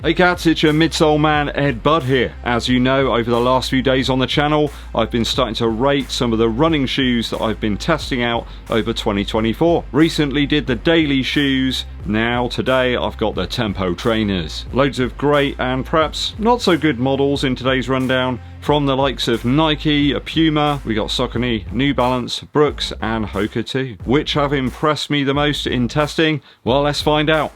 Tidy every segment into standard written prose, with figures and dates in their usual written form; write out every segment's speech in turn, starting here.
Hey cats, it's your midsole man Eddbud here. As you know, over the last few days on the channel, I've been starting to rate some of the running shoes that I've been testing out over 2024. Recently did the daily shoes, now today I've got the tempo trainers. Loads of great and perhaps not so good models in today's rundown, from the likes of Nike, Puma, we got SAUCONY, New Balance, Brooks and Hoka too. Which have impressed me the most in testing? Well, let's find out.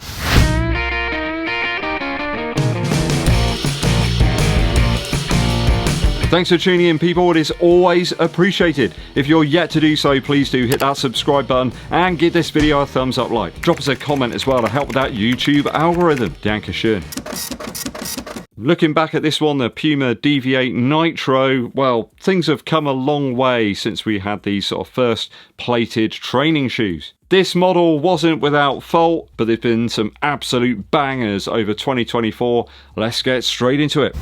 Thanks for tuning in, people. It is always appreciated. If you're yet to do so, please do hit that subscribe button and give this video a thumbs up like. Drop us a comment as well to help with that YouTube algorithm. Dankeschön. Looking back at this one, the Puma DEVIATE Nitro, well, things have come a long way since we had these sort of first plated training shoes. This model wasn't without fault, but there's been some absolute bangers over 2024. Let's get straight into it.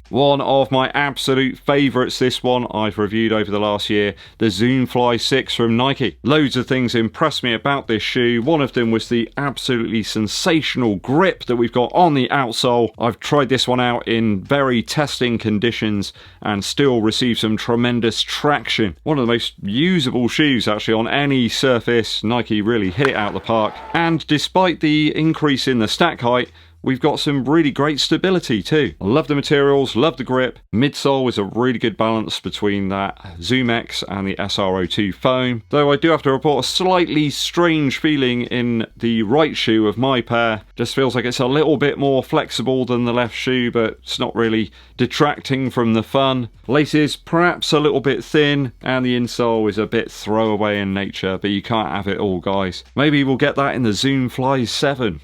One of my absolute favourites, this one I've reviewed over the last year, the Zoom Fly 6 from Nike. Loads of things impressed me about this shoe. One of them was the absolutely sensational grip that we've got on the outsole. I've tried this one out in very testing conditions and still received some tremendous traction. One of the most usable shoes actually on any surface. Nike really hit it out of the park. And despite the increase in the stack height, we've got some really great stability too. I love the materials, love the grip. Midsole is a really good balance between that Zoom X and the SRO2 foam. Though I do have to report a slightly strange feeling in the right shoe of my pair. Just feels like it's a little bit more flexible than the left shoe, but it's not really detracting from the fun. Laces perhaps a little bit thin, and the insole is a bit throwaway in nature, but you can't have it all, guys. Maybe we'll get that in the Zoom Fly 7.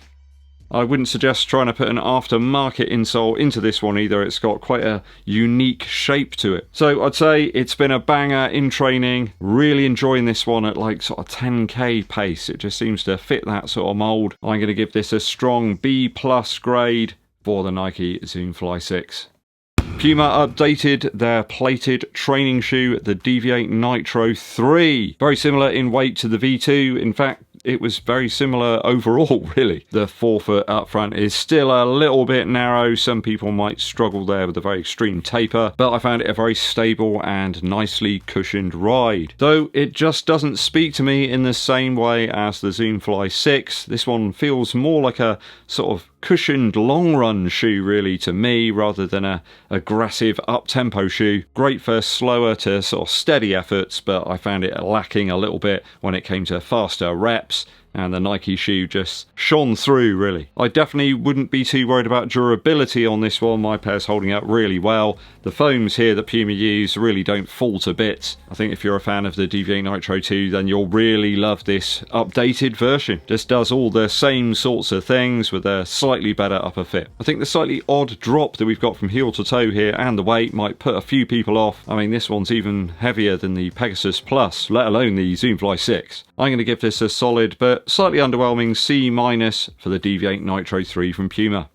I wouldn't suggest trying to put an aftermarket insole into this one either. It's got quite a unique shape to it. So I'd say it's been a banger in training. Really enjoying this one at like sort of 10k pace. It just seems to fit that sort of mold. I'm going to give this a strong B+ grade for the Nike Zoom Fly 6. Puma updated their plated training shoe, the DEVIATE Nitro 3. Very similar in weight to the V2. In fact, it was very similar overall, really. The forefoot up front is still a little bit narrow. Some people might struggle there with a very extreme taper, but I found it a very stable and nicely cushioned ride. Though it just doesn't speak to me in the same way as the Zoom Fly 6. This one feels more like a sort of cushioned long run shoe really to me, rather than a aggressive up-tempo shoe. Great for slower to sort of steady efforts, but I found it lacking a little bit when it came to faster reps, and the Nike shoe just shone through really. I definitely wouldn't be too worried about durability on this one. My pair's holding up really well. The foams here that Puma use really don't fall to bits. I think if you're a fan of the DEVIATE Nitro 2, then you'll really love this updated version. Just does all the same sorts of things with a slightly better upper fit. I think the slightly odd drop that we've got from heel to toe here and the weight might put a few people off. I mean, this one's even heavier than the Pegasus Plus, let alone the Zoom Fly 6. I'm going to give this a solid but slightly underwhelming C- for the DEVIATE Nitro 3 from Puma.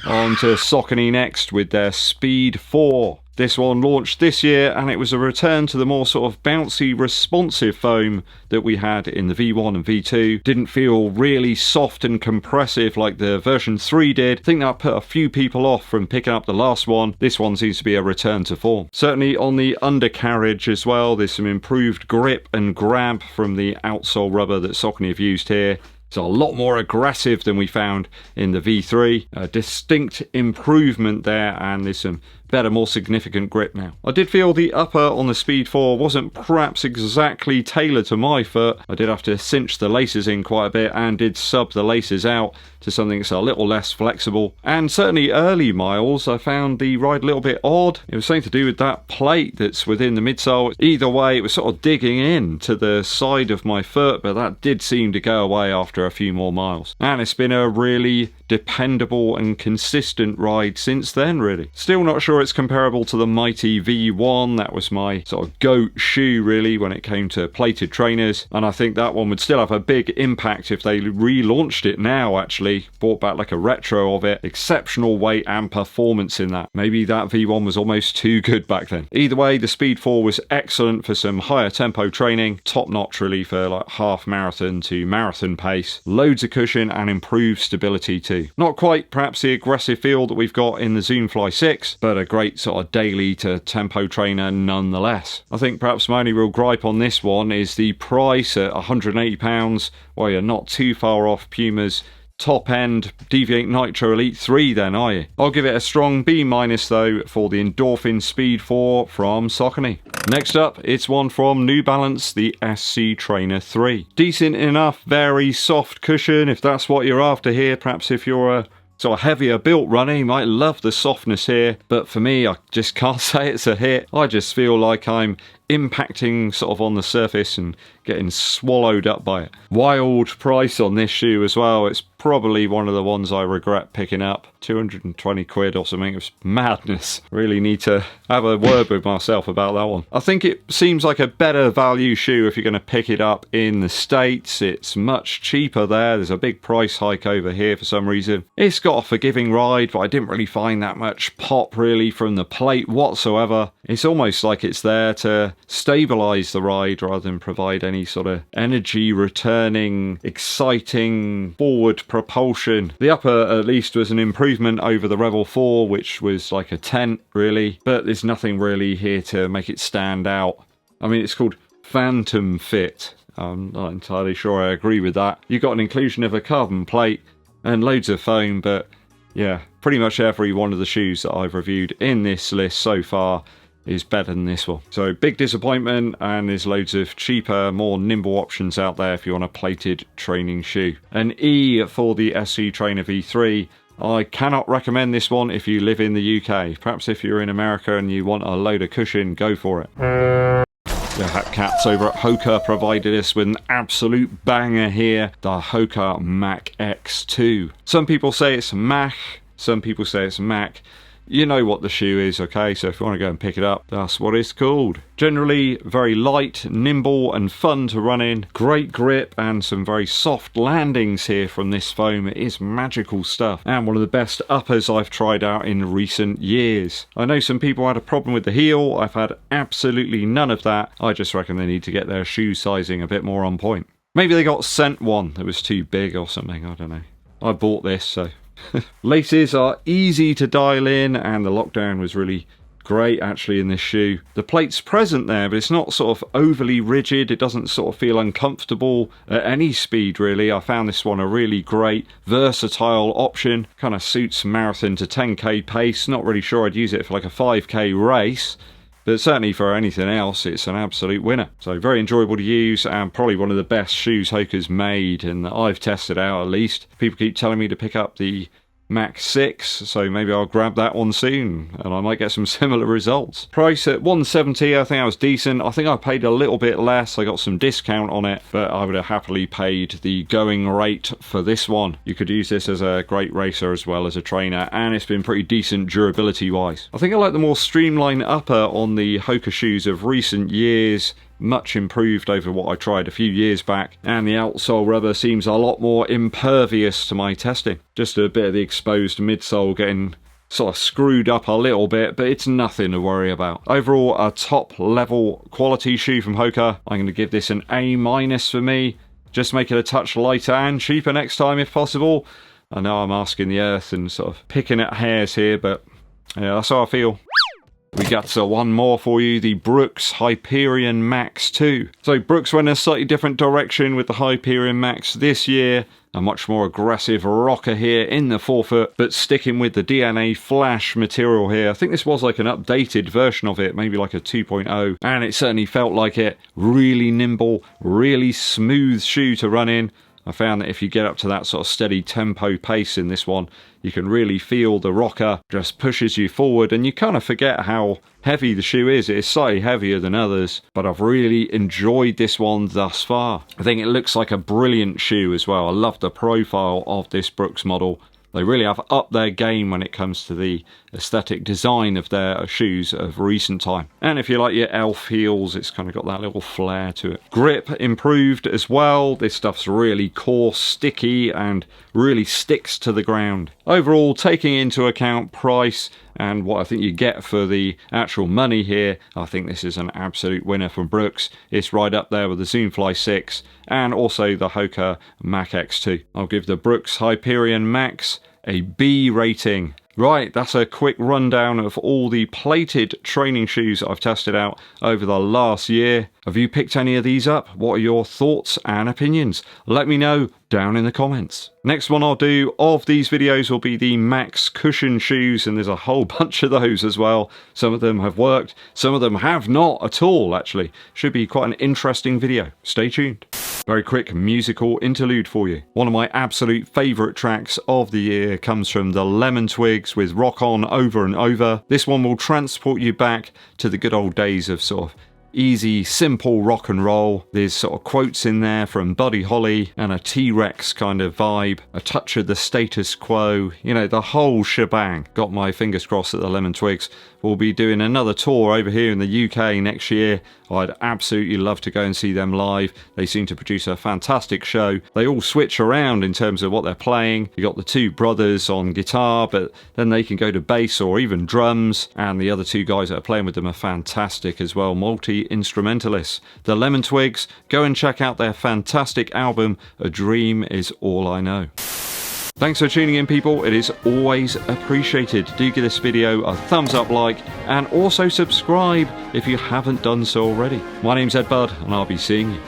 On to SAUCONY next with their Speed 4. This one launched this year, and it was a return to the more sort of bouncy, responsive foam that we had in the V1 and V2. Didn't feel really soft and compressive like the version 3 did. I think that put a few people off from picking up the last one. This one seems to be a return to form. Certainly on the undercarriage as well, there's some improved grip and grab from the outsole rubber that SAUCONY have used here. It's a lot more aggressive than we found in the V3. A distinct improvement there, and there's some better, more significant grip now. I did feel the upper on the Speed 4 wasn't perhaps exactly tailored to my foot. I did have to cinch the laces in quite a bit and did sub the laces out to something that's a little less flexible. And certainly early miles, I found the ride a little bit odd. It was something to do with that plate that's within the midsole. Either way, it was sort of digging in to the side of my foot, but that did seem to go away after a few more miles. And it's been a really dependable and consistent ride since then, really. Still not sure it's comparable to the mighty V1. That was my sort of goat shoe really when it came to plated trainers, and I think that one would still have a big impact if they relaunched it now actually, actually brought back like a retro of it. Exceptional weight and performance in that. Maybe that V1 was almost too good back then. Either way, the Speed 4 was excellent for some higher tempo training. Top notch really for like half marathon to marathon pace. Loads of cushion and improved stability too. Not quite perhaps the aggressive feel that we've got in the Zoomfly 6, but a great sort of daily to tempo trainer nonetheless. I think perhaps my only real gripe on this one is the price at £180. Well, you're not too far off Puma's top end DEVIATE Nitro Elite 3 then, are you? I'll give it a strong B- though for the ENDORPHIN Speed 4 from SAUCONY. Next up, it's one from New Balance, the SC Trainer 3. Decent enough, very soft cushion if that's what you're after here. Perhaps if you're a sort of heavier built runner, you might love the softness here, but for me, I just can't say it's a hit. I just feel like I'm impacting sort of on the surface and getting swallowed up by it. Wild price on this shoe as well. It's probably one of the ones I regret picking up. 220 quid or something. It's madness. Really need to have a word with myself about that one. I think it seems like a better value shoe if you're going to pick it up in the States. It's much cheaper there. There's a big price hike over here for some reason. It's got a forgiving ride, but I didn't really find that much pop really from the plate whatsoever. It's almost like it's there to stabilize the ride rather than provide any sort of energy returning, exciting forward propulsion. The upper at least was an improvement over the Rebel 4, which was like a tent really, but there's nothing really here to make it stand out. I mean, it's called Phantom Fit. I'm not entirely sure I agree with that. You've got an inclusion of a carbon plate and loads of foam, but yeah, pretty much every one of the shoes that I've reviewed in this list so far is better than this one. So big disappointment, and there's loads of cheaper, more nimble options out there if you want a plated training shoe. An E for the SC Trainer V3. I cannot recommend this one if you live in the UK. Perhaps if you're in America and you want a load of cushion, go for it. The Hat Cats over at Hoka provided us with an absolute banger here, the Hoka MACH X2. Some people say it's MACH, some people say it's MACH. You know what the shoe is, okay? So if you want to go and pick it up, that's what it's called. Generally very light, nimble and fun to run in. Great grip and some very soft landings here from this foam. It is magical stuff and one of the best uppers I've tried out in recent years. I know some people had a problem with the heel. I've had absolutely none of that. I just reckon they need to get their shoe sizing a bit more on point. Maybe they got sent one that was too big or something, I don't know. I bought this, so... Laces are easy to dial in, and the lockdown was really great actually in this shoe. The plate's present there, but it's not sort of overly rigid. It doesn't sort of feel uncomfortable at any speed really. I found this one a really great versatile option. Kind of suits marathon to 10k pace. Not really sure I'd use it for like a 5k race, but certainly for anything else, it's an absolute winner. So very enjoyable to use, and probably one of the best shoes Hoka's made, and that I've tested out at least. People keep telling me to pick up the MACH 6, so maybe I'll grab that one soon, and I might get some similar results. Price at $170, I think that was decent. I think I paid a little bit less, I got some discount on it, but I would have happily paid the going rate for this one. You could use this as a great racer as well as a trainer, and it's been pretty decent durability wise. I think I like the more streamlined upper on the Hoka shoes of recent years. Much improved over what I tried a few years back, and the outsole rubber seems a lot more impervious to my testing. Just a bit of the exposed midsole getting sort of screwed up a little bit, but it's nothing to worry about. Overall, a top level quality shoe from Hoka. I'm going to give this an A- for me. Just make it a touch lighter and cheaper next time if possible. I know I'm asking the earth and sort of picking at hairs here, but yeah, that's how I feel. We got one more for you, the Brooks HYPERION Max 2. So Brooks went a slightly different direction with the HYPERION Max this year. A much more aggressive rocker here in the forefoot, but sticking with the DNA Flash material here. I think this was like an updated version of it, maybe like a 2.0, and it certainly felt like it. Really nimble, really smooth shoe to run in. I found that if you get up to that sort of steady tempo pace in this one, you can really feel the rocker just pushes you forward, and you kind of forget how heavy the shoe is. It is slightly heavier than others, but I've really enjoyed this one thus far. I think it looks like a brilliant shoe as well. I love the profile of this Brooks model. They really have upped their game when it comes to the aesthetic design of their shoes of recent time. And if you like your elf heels, it's kind of got that little flair to it. Grip improved as well. This stuff's really coarse, sticky, and really sticks to the ground. Overall, taking into account price and what I think you get for the actual money here, I think this is an absolute winner from Brooks. It's right up there with the Zoomfly 6 and also the Hoka MACH X2. I'll give the Brooks Hyperion Max a B rating. Right, that's a quick rundown of all the plated training shoes I've tested out over the last year. Have you picked any of these up? What are your thoughts and opinions? Let me know down in the comments. Next one I'll do of these videos will be the Max cushion shoes, and there's a whole bunch of those as well. Some of them have worked, some of them have not at all actually. Should be quite an interesting video. Stay tuned. Very quick musical interlude for you. One of my absolute favourite tracks of the year comes from the Lemon Twigs with Rock On Over and Over. This one will transport you back to the good old days of sort of easy, simple rock and roll. There's sort of quotes in there from Buddy Holly and a T-Rex kind of vibe, a touch of the status quo, you know, the whole shebang. Got my fingers crossed that the Lemon Twigs will be doing another tour over here in the UK next year. I'd absolutely love to go and see them live. They seem to produce a fantastic show. They all switch around in terms of what they're playing. You got the two brothers on guitar, but then they can go to bass or even drums, and the other two guys that are playing with them are fantastic as well, multi-instrumentalists. The Lemon Twigs, go and check out their fantastic album, A Dream Is All I Know. Thanks for tuning in, people. It is always appreciated. Do give this video a thumbs up, like, and also subscribe if you haven't done so already. My name's Eddbud, and I'll be seeing you